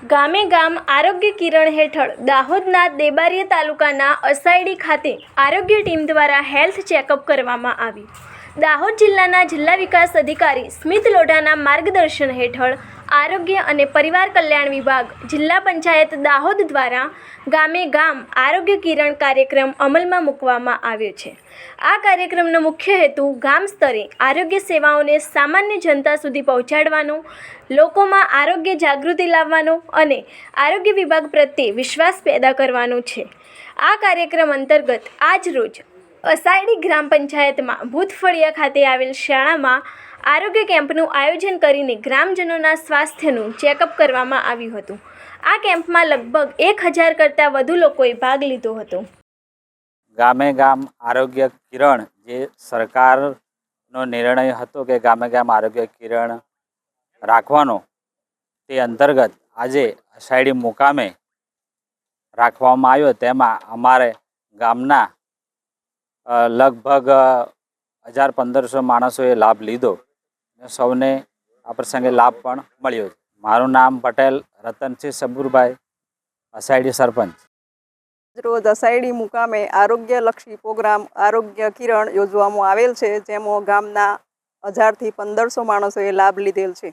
ગામે ગામ આરોગ્ય કિરણ હેઠળ દાહોદના દેબારીયા તાલુકાના અસાયડી ખાતે આરોગ્ય ટીમ દ્વારા હેલ્થ ચેકઅપ કરવામાં આવ્યું। દાહોદ જિલ્લાના જિલ્લા વિકાસ અધિકારી સ્મિત લોઢાના માર્ગદર્શન હેઠળ આરોગ્ય અને પરિવાર કલ્યાણ વિભાગ જિલ્લા પંચાયત દાહોદ દ્વારા ગામે ગામ આરોગ્ય કિરણ કાર્યક્રમ અમલમાં મૂકવામાં આવ્યો છે। આ કાર્યક્રમનો મુખ્ય હેતુ ગામ સ્તરે આરોગ્ય સેવાઓને સામાન્ય જનતા સુધી પહોંચાડવાનો, લોકોમાં આરોગ્ય જાગૃતિ લાવવાનો અને આરોગ્ય વિભાગ પ્રત્યે વિશ્વાસ પેદા કરવાનો છે। આ કાર્યક્રમ અંતર્ગત આજ રોજ અસાયડી ગ્રામ પંચાયતમાં ભૂતફળિયા ખાતે આવેલ શાળામાં આરોગ્ય કેમ્પનું આયોજન કરીને ગ્રામજનોના સ્વાસ્થ્યનું ચેકઅપ કરવામાં આવ્યું હતું। આ કેમ્પમાં લગભગ 1000 કરતાં વધુ લોકોએ ભાગ લીધો હતો। ગામે ગામ આરોગ્ય કિરણ જે સરકારનો નિર્ણય હતો કે ગામે ગામ આરોગ્ય કિરણ રાખવાનો, તે અંતર્ગત આજે અસાયડી મુકામે રાખવામાં આવ્યો। તેમાં અમારે ગામના લગભગ 1000-1500 માણસોએ લાભ લીધો। સૌને આ પ્રસંગે લાભ પણ મળ્યો। મારું નામ પટેલ રતનસિંહ સબુરભાઈ, અસાયડી સરપંચ। રોજ અસાયડી મુકામે આરોગ્યલક્ષી પ્રોગ્રામ આરોગ્ય કિરણ યોજવામાં આવેલ છે, જેમાં ગામના 1000 થી 1500 માણસોએ લાભ લીધેલ છે।